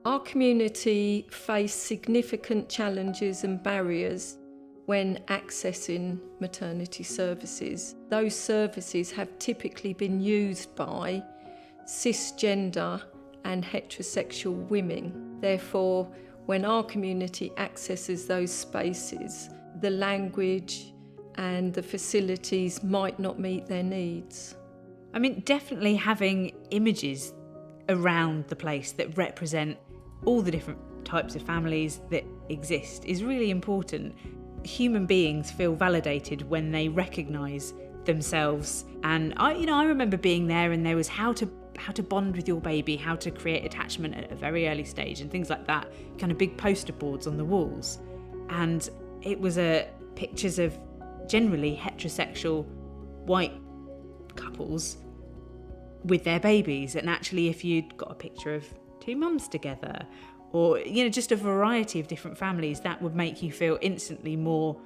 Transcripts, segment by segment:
Our community faced significant challenges and barriers when accessing maternity services. Those services have typically been used by cisgender and heterosexual women. Therefore, when our community accesses those spaces, the language and the facilities might not meet their needs. I mean, definitely having images around the place that represent all the different types of families that exist is really important. Human beings feel validated when they recognise themselves. And I remember being there, and there was how to bond with your baby, how to create attachment at a very early stage and things like that, kind of big poster boards on the walls. And it was pictures of generally heterosexual white couples with their babies. And actually, if you'd got a picture of two mums together, or just a variety of different families, that would make you feel instantly more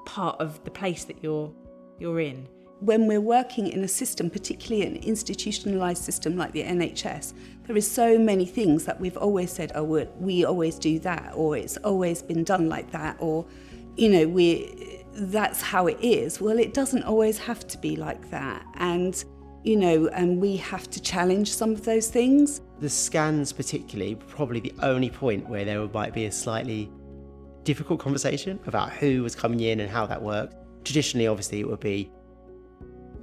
part of the place that you're in. When we're working in a system, particularly an institutionalised system like the NHS, there is so many things that we've always said, oh, we always do that, or it's always been done like that, or that's how it is. Well, it doesn't always have to be like that, and we have to challenge some of those things. The scans particularly, probably the only point where there might be a slightly difficult conversation about who was coming in and how that worked. Traditionally, obviously, it would be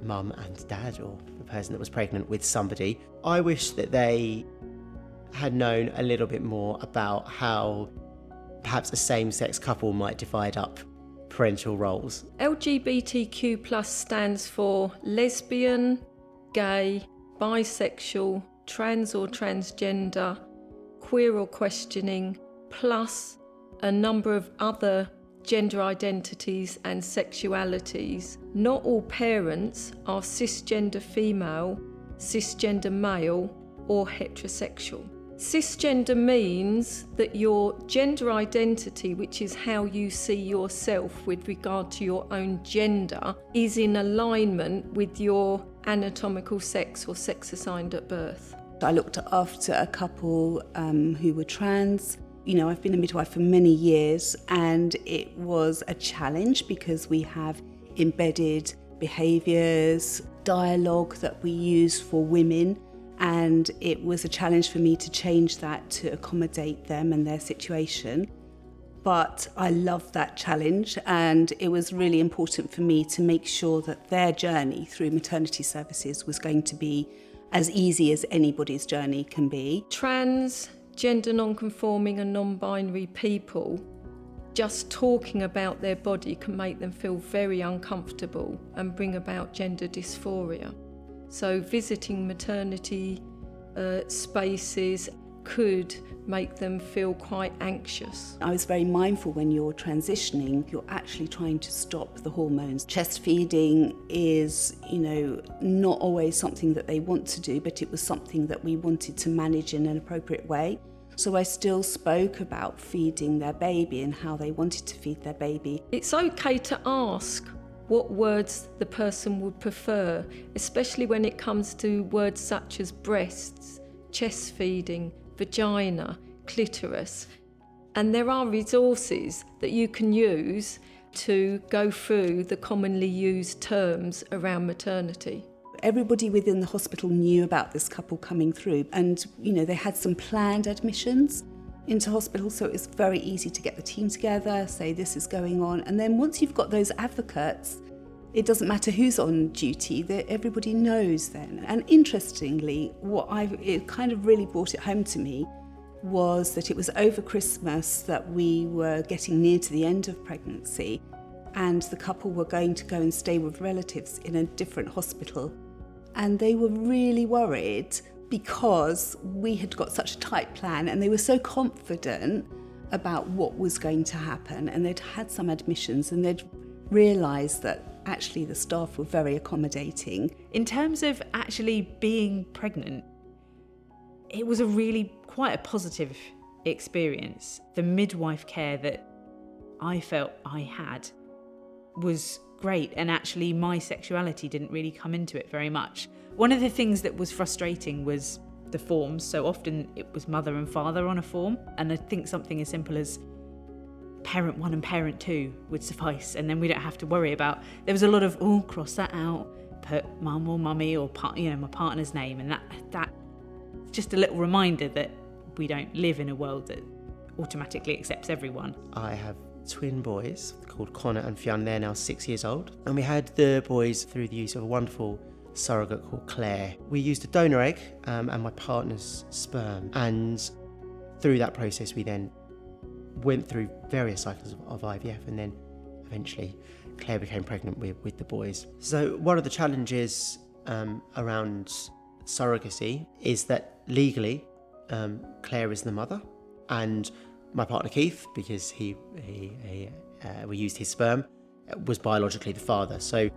mum and dad, or the person that was pregnant with somebody. I wish that they had known a little bit more about how perhaps a same-sex couple might divide up parental roles. LGBTQ+ stands for lesbian, gay, bisexual, trans or transgender, queer or questioning, plus a number of other gender identities and sexualities. Not all parents are cisgender female, cisgender male, or heterosexual. Cisgender means that your gender identity, which is how you see yourself with regard to your own gender, is in alignment with your anatomical sex or sex assigned at birth. I looked after a couple who were trans. I've been a midwife for many years, and it was a challenge because we have embedded behaviours, dialogue that we use for women, and it was a challenge for me to change that to accommodate them and their situation. But I loved that challenge, and it was really important for me to make sure that their journey through maternity services was going to be as easy as anybody's journey can be. Trans, gender non-conforming and non-binary people, just talking about their body can make them feel very uncomfortable and bring about gender dysphoria. So visiting maternity spaces could make them feel quite anxious. I was very mindful when you're transitioning, you're actually trying to stop the hormones. Chest feeding is, not always something that they want to do, but it was something that we wanted to manage in an appropriate way. So I still spoke about feeding their baby and how they wanted to feed their baby. It's okay to ask what words the person would prefer, especially when it comes to words such as breasts, chest feeding, vagina, clitoris. And there are resources that you can use to go through the commonly used terms around maternity. Everybody within the hospital knew about this couple coming through, and they had some planned admissions into hospital, so it was very easy to get the team together, say this is going on, and then once you've got those advocates, it doesn't matter who's on duty, that everybody knows then. And interestingly, it kind of really brought it home to me was that it was over Christmas that we were getting near to the end of pregnancy, and the couple were going to go and stay with relatives in a different hospital. And they were really worried because we had got such a tight plan, and they were so confident about what was going to happen, and they'd had some admissions, and they'd realised that actually the staff were very accommodating. In terms of actually being pregnant, it was quite a positive experience. The midwife care that I felt I had was great, and actually my sexuality didn't really come into it very much. One of the things that was frustrating was the forms. So often it was mother and father on a form, and I think something as simple as parent 1 and parent 2 would suffice, and then we don't have to worry about, there was a lot of, cross that out, put mum or mummy or my partner's name, and that just a little reminder that we don't live in a world that automatically accepts everyone. I have twin boys called Connor and Fionn. They're now 6 years old, and we had the boys through the use of a wonderful surrogate called Claire. We used a donor egg and my partner's sperm, and through that process we then went through various cycles of IVF, and then eventually Claire became pregnant with the boys. So one of the challenges around surrogacy is that legally Claire is the mother, and my partner Keith, because we used his sperm, was biologically the father. So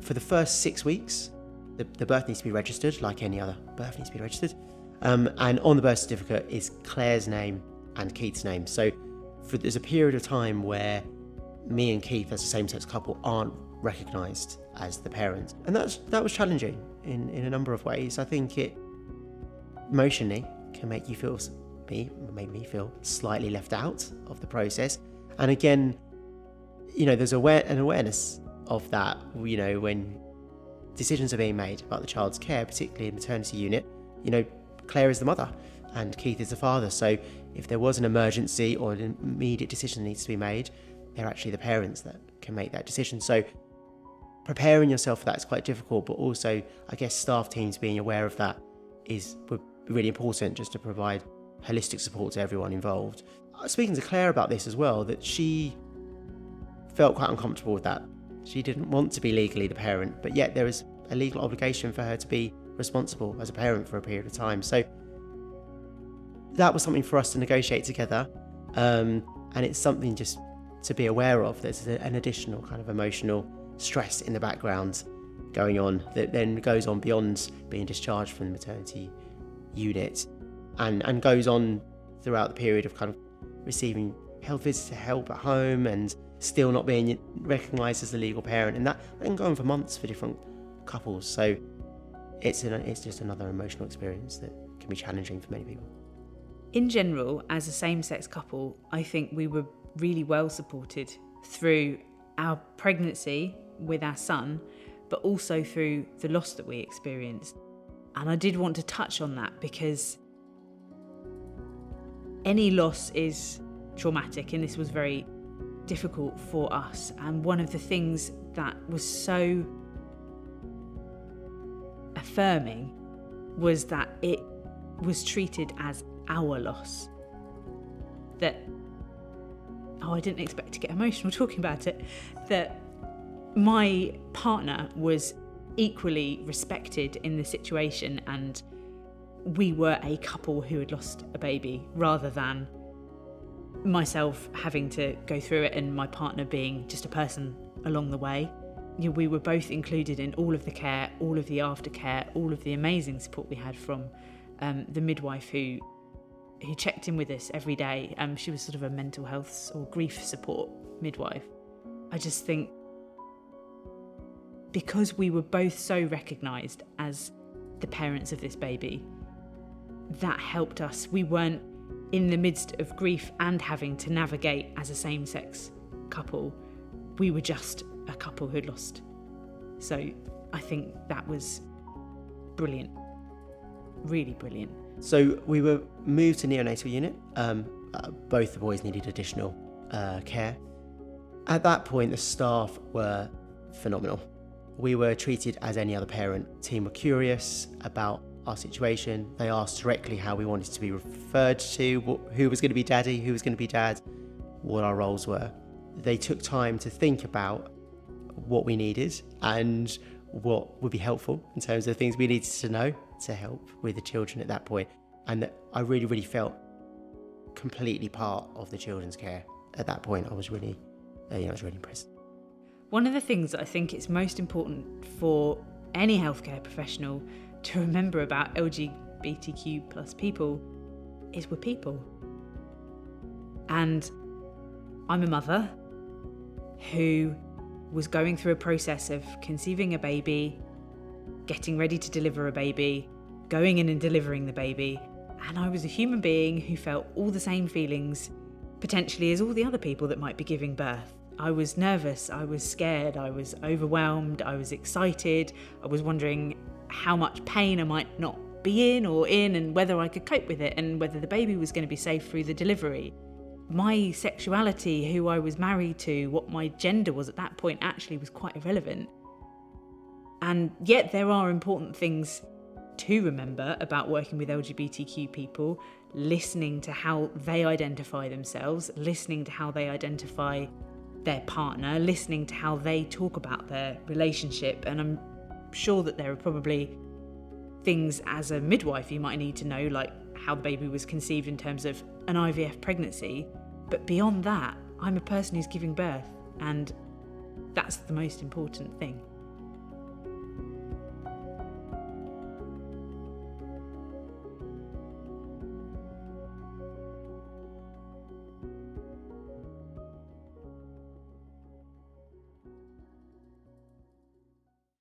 for the first 6 weeks, the birth needs to be registered, like any other birth needs to be registered. And on the birth certificate is Claire's name and Keith's name. So there's a period of time where me and Keith, as a same-sex couple, aren't recognised as the parents. And that was challenging in a number of ways. I think it emotionally can make made me feel slightly left out of the process. And again, there's an awareness of that, when decisions are being made about the child's care, particularly in the maternity unit. Claire is the mother and Keith is the father. So if there was an emergency or an immediate decision needs to be made, they're actually the parents that can make that decision. So preparing yourself for that is quite difficult, but also, I guess, staff teams being aware of that would be really important, just to provide holistic support to everyone involved. Speaking to Claire about this as well, that she felt quite uncomfortable with that. She didn't want to be legally the parent, but yet there is a legal obligation for her to be responsible as a parent for a period of time. So that was something for us to negotiate together, and it's something just to be aware of. There's an additional kind of emotional stress in the background going on that then goes on beyond being discharged from the maternity unit and goes on throughout the period of kind of receiving health visits to help at home and still not being recognised as the legal parent, and that can go on for months for different couples. So it's just another emotional experience that can be challenging for many people. In general, as a same-sex couple, I think we were really well supported through our pregnancy with our son, but also through the loss that we experienced. And I did want to touch on that because any loss is traumatic, and this was very difficult for us. And one of the things that was so affirming was that it was treated as our loss. I didn't expect to get emotional talking about it, that my partner was equally respected in the situation, and we were a couple who had lost a baby, rather than myself having to go through it and my partner being just a person along the way. We were both included in all of the care, all of the aftercare, all of the amazing support we had from the midwife who checked in with us every day. She was sort of a mental health or grief support midwife. I just think because we were both so recognised as the parents of this baby, that helped us. We weren't in the midst of grief and having to navigate as a same-sex couple. We were just a couple who'd lost. So I think that was brilliant, really brilliant. So we were moved to neonatal unit. Both the boys needed additional care. At that point, the staff were phenomenal. We were treated as any other parent. The team were curious about our situation. They asked directly how we wanted to be referred to, who was going to be daddy, who was going to be dad, what our roles were. They took time to think about what we needed and what would be helpful in terms of things we needed to know to help with the children at that point. And I really, really felt completely part of the children's care at that point. I was really impressed. One of the things that I think it's most important for any healthcare professional to remember about LGBTQ plus people is we're people. And I'm a mother who was going through a process of conceiving a baby, getting ready to deliver a baby, going in and delivering the baby, and I was a human being who felt all the same feelings potentially as all the other people that might be giving birth. I was nervous, I was scared, I was overwhelmed, I was excited, I was wondering how much pain I might not be in and whether I could cope with it and whether the baby was going to be safe through the delivery. My sexuality, who I was married to, what my gender was at that point actually was quite irrelevant. And yet there are important things to remember about working with LGBTQ people, listening to how they identify themselves, listening to how they identify their partner, listening to how they talk about their relationship. And I'm sure that there are probably things as a midwife you might need to know, like how the baby was conceived in terms of an IVF pregnancy. But beyond that, I'm a person who's giving birth, and that's the most important thing.